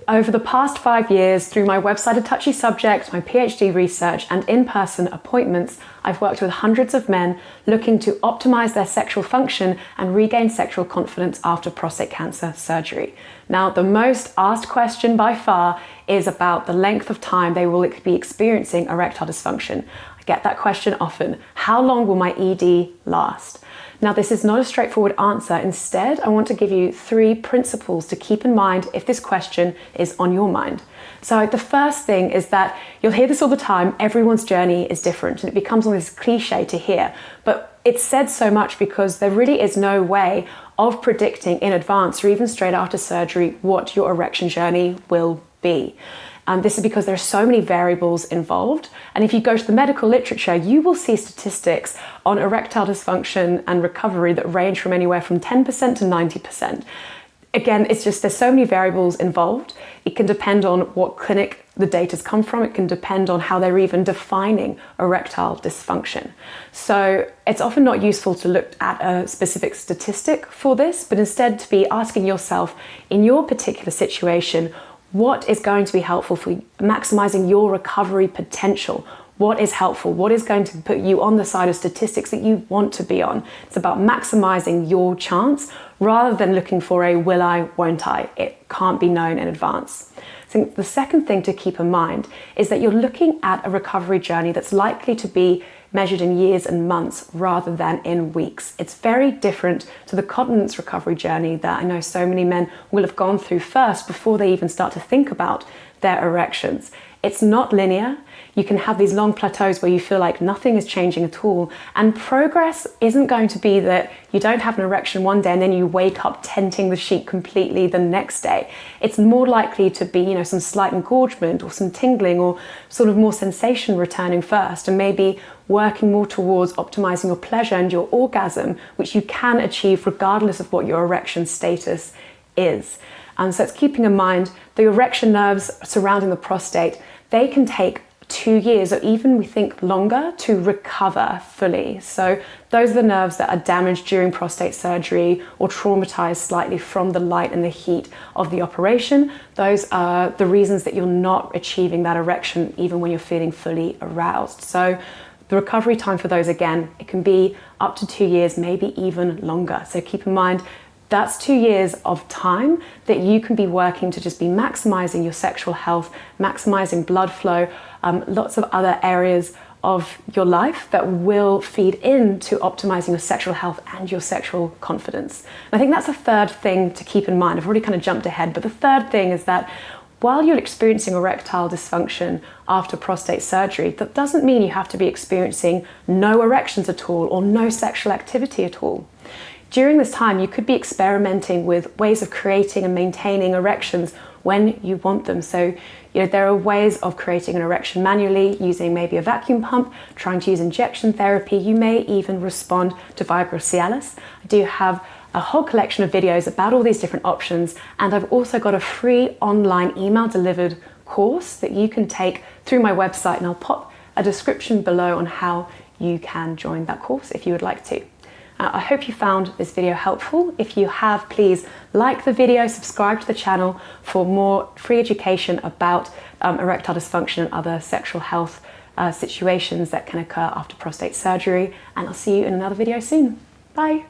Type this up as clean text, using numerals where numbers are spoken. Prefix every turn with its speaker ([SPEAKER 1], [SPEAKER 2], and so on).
[SPEAKER 1] Over the past 5 years, through my website A Touchy Subject, my PhD research, and in-person appointments, I've worked with hundreds of men looking to optimize their sexual function and regain sexual confidence after prostate cancer surgery. Now, the most asked question by far is about the length of time they will be experiencing erectile dysfunction. I get that question often. How long will my ED last? Now, this is not a straightforward answer. Instead, I want to give you 3 principles to keep in mind if this question is on your mind. So the first thing is that you'll hear this all the time, everyone's journey is different, and it becomes almost this cliche to hear, but it's said so much because there really is no way of predicting in advance or even straight after surgery what your erection journey will be. This is because there are so many variables involved. And if you go to the medical literature, you will see statistics on erectile dysfunction and recovery that range from anywhere from 10% to 90%. Again, it's just there's so many variables involved. It can depend on what clinic the data's come from. It can depend on how they're even defining erectile dysfunction. So it's often not useful to look at a specific statistic for this, but instead to be asking yourself, in your particular situation, what is going to be helpful for maximizing your recovery potential? What is helpful? What is going to put you on the side of statistics that you want to be on? It's about maximizing your chance rather than looking for a will I, won't I. It can't be known in advance. I think the second thing to keep in mind is that you're looking at a recovery journey that's likely to be measured in years and months rather than in weeks. It's very different to the continence recovery journey that I know so many men will have gone through first before they even start to think about their erections. It's not linear. You can have these long plateaus where you feel like nothing is changing at all. And progress isn't going to be that you don't have an erection one day and then you wake up tenting the sheet completely the next day. It's more likely to be, some slight engorgement or some tingling or sort of more sensation returning first, and maybe working more towards optimizing your pleasure and your orgasm, which you can achieve regardless of what your erection status is. So it's keeping in mind the erection nerves surrounding the prostate, they can take 2 years or even we think longer to recover fully. So those are the nerves that are damaged during prostate surgery or traumatized slightly from the light and the heat of the operation. Those are the reasons that you're not achieving that erection even when you're feeling fully aroused. So the recovery time for those, again, it can be up to 2 years, maybe even longer. So keep in mind, that's 2 years of time that you can be working to just be maximizing your sexual health, maximizing blood flow, lots of other areas of your life that will feed into optimizing your sexual health and your sexual confidence. And I think that's a third thing to keep in mind. I've already kind of jumped ahead, but the third thing is that while you're experiencing erectile dysfunction after prostate surgery, that doesn't mean you have to be experiencing no erections at all or no sexual activity at all. During this time, you could be experimenting with ways of creating and maintaining erections when you want them. So, there are ways of creating an erection manually using maybe a vacuum pump, trying to use injection therapy. You may even respond to Viagra Cialis. I do have a whole collection of videos about all these different options, and I've also got a free online email delivered course that you can take through my website, and I'll pop a description below on how you can join that course if you would like to. I hope you found this video helpful. If you have, please like the video, subscribe to the channel for more free education about erectile dysfunction and other sexual health situations that can occur after prostate surgery. And I'll see you in another video soon. Bye.